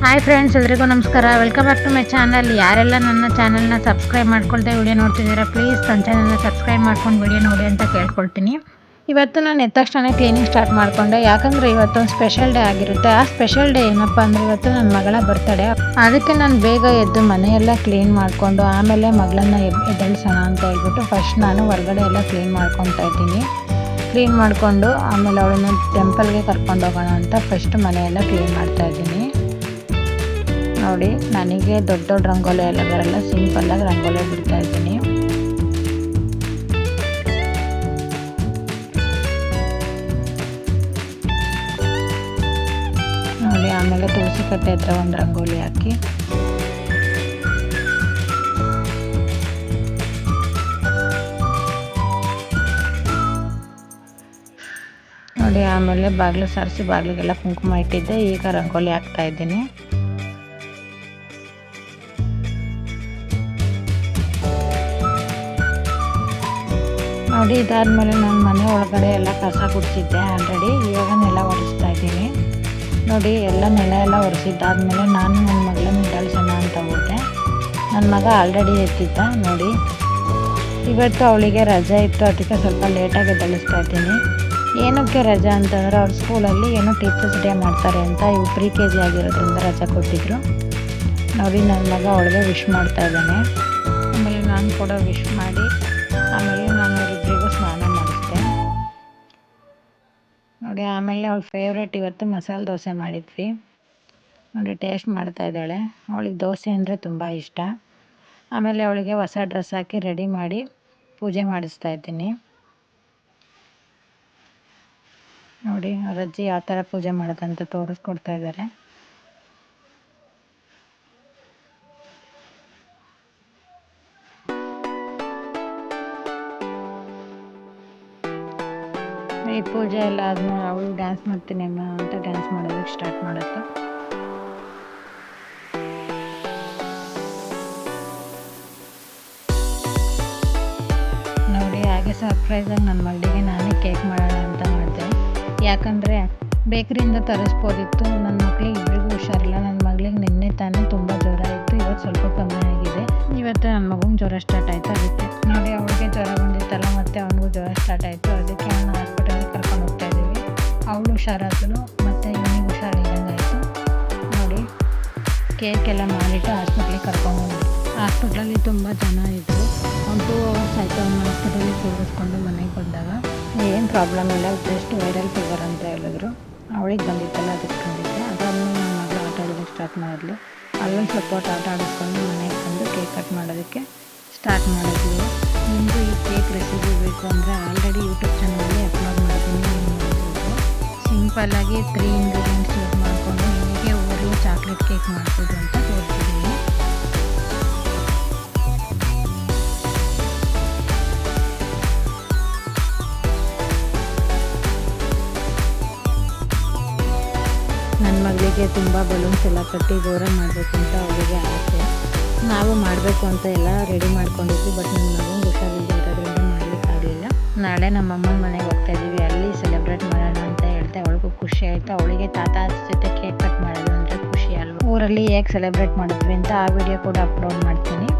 Hi friends, ಎಲ್ರಿಗೂ ನಮಸ್ಕಾರ. Welcome back to my channel. ಯಾರೆಲ್ಲ ನನ್ನ ಚಾನಲ್ನ ಸಬ್ಸ್ಕ್ರೈಬ್ ಮಾಡ್ಕೊಳ್ತಾ ವಿಡಿಯೋ ನೋಡ್ತಿದ್ದೀರಾ, ಪ್ಲೀಸ್ ನನ್ನ ಚಾನಲ್ನ ಸಬ್ಸ್ಕ್ರೈಬ್ ಮಾಡ್ಕೊಂಡು ವಿಡಿಯೋ ನೋಡಿ ಅಂತ ಕೇಳ್ಕೊಳ್ತೀನಿ. ಇವತ್ತು ನಾನು ಎದ್ದ ತಕ್ಷಣ ಕ್ಲೀನಿಂಗ್ ಸ್ಟಾರ್ಟ್ ಮಾಡಿಕೊಂಡೆ. ಯಾಕಂದರೆ ಇವತ್ತೊಂದು ಸ್ಪೆಷಲ್ ಡೇ ಆಗಿರುತ್ತೆ. ಆ ಸ್ಪೆಷಲ್ ಡೇ ಏನಪ್ಪ ಅಂದರೆ ಇವತ್ತು ನನ್ನ ಮಗಳ ಬರ್ತಡೇ. ಅದಕ್ಕೆ ನಾನು ಬೇಗ ಎದ್ದು ಮನೆಯೆಲ್ಲ ಕ್ಲೀನ್ ಮಾಡಿಕೊಂಡು ಆಮೇಲೆ ಮಗಳನ್ನ ಎದ್ದೇಳಿಸೋಣ ಅಂತ ಹೇಳ್ಬಿಟ್ಟು ಫಸ್ಟ್ ನಾನು ಹೊರಗಡೆ ಎಲ್ಲ ಕ್ಲೀನ್ ಮಾಡ್ಕೊತಾ ಇದ್ದೀನಿ. ಕ್ಲೀನ್ ಮಾಡಿಕೊಂಡು ಆಮೇಲೆ ಅವಳನ್ನ ಟೆಂಪಲ್ಗೆ ಕರ್ಕೊಂಡು ಹೋಗೋಣ ಅಂತ ಫಸ್ಟ್ ಮನೆಯೆಲ್ಲ ಕ್ಲೀನ್ ಮಾಡ್ತಾ ಇದ್ದೀನಿ. ನೋಡಿ, ನನಗೆ ದೊಡ್ಡ ದೊಡ್ಡ ರಂಗೋಲಿ ಎಲ್ಲ ಬರಲ್ಲ, ಸಿಂಪಲ್ಲಾಗಿ ರಂಗೋಲಿ ಬಿಡ್ತಾ ಇದ್ದೀನಿ. ನೋಡಿ, ಆಮೇಲೆ ತುಳಸಿ ಕಟ್ಟೆ ಹತ್ರ ಒಂದು ರಂಗೋಲಿ ಹಾಕಿ ನೋಡಿ, ಆಮೇಲೆ ಬಾಗಿಲು ಸಾರಿಸಿ ಬಾಗಿಲಿಗೆಲ್ಲ ಕುಂಕುಮ ಇಟ್ಟಿದ್ದೆ. ಈಗ ರಂಗೋಲಿ ಹಾಕ್ತಾ ಇದ್ದೀನಿ. ನೋಡಿ, ಇದಾದಮೇಲೆ ನಾನು ಮನೆ ಒಳಗಡೆ ಎಲ್ಲ ಕಸ ಗುಡಿಸಿದ್ದೆ ಆಲ್ರೆಡಿ. ಇವಾಗ ನೆಲ ಒರೆಸ್ತಾ ಇದ್ದೀನಿ. ನೋಡಿ, ಎಲ್ಲ ನೆಲ ಎಲ್ಲ ಒರೆಸಿದ್ದಾದಮೇಲೆ ನಾನು ನನ್ನ ಮಗಳನ್ನ ಎದ್ದೇಳಿಸೋಣ ಅಂತ ಹೋದೆ. ನನ್ನ ಮಗ ಆಲ್ರೆಡಿ ಎದ್ದಿದ್ದ. ನೋಡಿ, ಇವತ್ತು ಅವಳಿಗೆ ರಜೆ ಇತ್ತು, ಅದಕ್ಕೆ ಸ್ವಲ್ಪ ಲೇಟಾಗಿ ಎದ್ದೇಳಿಸ್ತಾ ಇದ್ದೀನಿ. ಏನಕ್ಕೆ ರಜೆ ಅಂತಂದರೆ ಅವ್ರ ಸ್ಕೂಲಲ್ಲಿ ಏನೋ ಟೀಚರ್ಸ್ ಡೇ ಮಾಡ್ತಾರೆ ಅಂತ, ಇವು ಪ್ರಿ-KG ಆಗಿರೋದ್ರಿಂದ ರಜೆ ಕೊಟ್ಟಿದ್ರು. ನೋಡಿ, ನನ್ನ ಮಗ ಅವಳಿಗೆ ವಿಶ್ ಮಾಡ್ತಾ ಇದ್ದಾನೆ. ಆಮೇಲೆ ನಾನು ಕೂಡ ವಿಶ್ ಮಾಡಿ ಆಮೇಲೆ ನಾನು ಅವರಿಬ್ಬರಿಗೂ ಸ್ನಾನ ಮಾಡಿಸ್ದೆ. ನೋಡಿ, ಆಮೇಲೆ ಅವಳ ಫೇವ್ರೇಟ್ ಇವತ್ತು ಮಸಾಲೆ ದೋಸೆ ಮಾಡಿದ್ವಿ. ನೋಡಿ, ಟೇಸ್ಟ್ ಮಾಡ್ತಾ ಇದ್ದಾಳೆ. ಅವಳಿಗೆ ದೋಸೆ ಅಂದರೆ ತುಂಬ ಇಷ್ಟ. ಆಮೇಲೆ ಅವಳಿಗೆ ಹೊಸ ಡ್ರೆಸ್ ಹಾಕಿ ರೆಡಿ ಮಾಡಿ ಪೂಜೆ ಮಾಡಿಸ್ತಾ ಇದ್ದೀನಿ. ನೋಡಿ, ಅವ್ರ ಅಜ್ಜಿ ಯಾವ ಥರ ಪೂಜೆ ಮಾಡೋದಂತ ತೋರಿಸ್ಕೊಡ್ತಾ ಇದ್ದಾರೆ. ಈ ಪೂಜೆ ಎಲ್ಲ ಆದ್ಮೇಲೆ ಅವಳು ಡ್ಯಾನ್ಸ್ ಮಾಡ್ತೀನಿ ಅಮ್ಮ ಅಂತ ಡ್ಯಾನ್ಸ್ ಮಾಡೋದಕ್ಕೆ ಸ್ಟಾರ್ಟ್ ಮಾಡುತ್ತೆ. ನೋಡಿ, ಹಾಗೆ ಸರ್ಪ್ರೈಸಾಗಿ ನನ್ನ ಮಗಳಿಗೆ ನಾನೇ ಕೇಕ್ ಮಾಡೋಣ ಅಂತ ಮಾಡಿದೆ. ಯಾಕಂದರೆ ಬೇಕರಿಯಿಂದ ತರಿಸ್ಬೋದಿತ್ತು. ನನ್ನ ಮಕ್ಕಳಿಗೆ ಇಬ್ಬರಿಗೂ ಹುಷಾರಿಲ್ಲ. ನನ್ನ ಮಗಳಿಗೆ ನಿನ್ನೆ ತಾನೇ ತುಂಬ ಜ್ವರ ಇತ್ತು, ಇವತ್ತು ಸ್ವಲ್ಪ ಕಮ್ಮಿ ಆಗಿದೆ. ಇವತ್ತು ನನ್ನ ಮಗುಗೆ ಜ್ವರ ಸ್ಟಾರ್ಟ್ ಆಯಿತು. ಅದಕ್ಕೆ ನೋಡಿ, ಅವಳಿಗೆ ಜ್ವರ ಬಂದಿತ್ತಲ್ಲ, ಮತ್ತು ಅವನಿಗೂ ಜ್ವರ ಸ್ಟಾರ್ಟ್ ಆಯಿತು. ಅದಕ್ಕೆ ಅವನು ಹಾಸ್ಪಿಟಲ್ಗೆ ಕರ್ಕೊಂಡು ಹೋಗ್ತಾ ಇದ್ದೀವಿ. ಅವಳು ಹುಷಾರಾದಳು, ಮತ್ತು ಇವನಿಗೆ ಹುಷಾರಿದ್ದಂಗೆ ಆಯಿತು. ನೋಡಿ, ಕೇಕೆಲ್ಲ ಮಾಡಿಟ್ಟು ಹಾಸ್ಪಿಟ್ಲಿಗೆ ಕರ್ಕೊಂಡ್ಬಂದ್ವಿ. ಹಾಸ್ಪಿಟ್ಲಲ್ಲಿ ತುಂಬ ಜನ ಇದ್ದರು. ಒಂದು 2 hours ಆಯಿತು ಅವನು ಹಾಸ್ಪಿಟಲಿಗೆ ತೋರಿಸ್ಕೊಂಡು ಮನೆಗೆ ಬಂದಾಗ. ಏನು ಪ್ರಾಬ್ಲಮ್ ಇಲ್ಲ, ಜಸ್ಟ್ ವೈರಲ್ ಫೀವರ್ ಅಂತ ಹೇಳಿದ್ರು. ಅವಳಿಗೆ ಬಂದಿತ್ತಲ್ಲ, ಅದಕ್ಕೆ ಬಂದಿದ್ದೆ. ಅದಾದ್ಮೇಲೆ ನನ್ನ ಮಗಳು ಆಟ ಆಡೋದಕ್ಕೆ ಸ್ಟಾರ್ಟ್ ಮಾಡಿದ್ಲು. ಅಲ್ಲೊಂದು ಸ್ವಲ್ಪ ಹೊತ್ತು ಆಟ ಆಡಿಸ್ಕೊಂಡು ಮನೆಗೆ ಬಂದು ಕೇಕ್ ಕಟ್ ಮಾಡೋದಕ್ಕೆ ಸ್ಟಾರ್ಟ್ ಮಾಡಿದ್ಲು. ನಿಮಗೂ ಈ ಕೇಕ್ ರೆಸಿಪಿ ಬೇಕು ಅಂದರೆ ಆಲ್ರೆಡಿ ಯೂಟ್ಯೂಬ್ ಚಾನಲಲ್ಲಿ ಅಪ್ಲೋಡ್ ಮಾಡಿದ್ದೀನಿ. ಸಿಂಪಲ್ಲಾಗಿ 3 ಇಂಗ್ರೀಡಿಯೆಂಟ್ಸ್ ಯೂಸ್ ಮಾಡಿಕೊಂಡು ಹೇಗೆ ಓರಿಯೋ ಚಾಕ್ಲೇಟ್ ಕೇಕ್ ಮಾಡ್ಬೋದು ಅಂತ ತೋರಿಸಿದ್ದೀನಿ. ನನ್ನ ಮಗಳಿಗೆ ತುಂಬ ಬಲೂನ್ಸ್ ಎಲ್ಲ ಕಟ್ಟಿ ಜೋರ ಮಾಡಬೇಕು ಅಂತ ಅವಳಿಗೆ ಆಸೆ. ನಾವು ಮಾಡಬೇಕು ಅಂತ ಎಲ್ಲ ರೆಡಿ ಮಾಡ್ಕೊಂಡಿದ್ವಿ. ಬಟ್ ನನ್ನ ಮಗುಗೆ ಹುಷಾರಿಲ್ಲದಿರೋದ್ರಿಂದ ಮಾಡಲಿಕ್ಕಾಗಲಿಲ್ಲ. ನಾಳೆ ನಮ್ಮ ಅಮ್ಮನ ಮನೆಗೆ ಹೋಗ್ತಾ ಇದ್ದೀವಿ, ಅಲ್ಲಿ ಸೆಲೆಬ್ರೇಟ್ ಮಾಡೋಣ ಅಂತ ಹೇಳ್ತೆ. ಅವಳಿಗೂ ಖುಷಿ ಆಯಿತು. ಅವಳಿಗೆ ತಾತ ಜೊತೆ ಕೇಕ್ ಕಟ್ ಮಾಡೋದು ಅಂದರೆ ಖುಷಿ ಅಲ್ವ. ಊರಲ್ಲಿ ಹೇಗೆ ಸೆಲೆಬ್ರೇಟ್ ಮಾಡಿದ್ವಿ ಅಂತ ಆ ವಿಡಿಯೋ ಕೂಡ ಅಪ್ಲೋಡ್ ಮಾಡ್ತೀನಿ.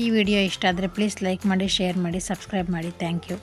ಈ ವಿಡಿಯೋ ಇಷ್ಟ ಆದರೆ ಪ್ಲೀಸ್ ಲೈಕ್ ಮಾಡಿ, ಶೇರ್ ಮಾಡಿ, ಸಬ್ಸ್ಕ್ರೈಬ್ ಮಾಡಿ. Thank you.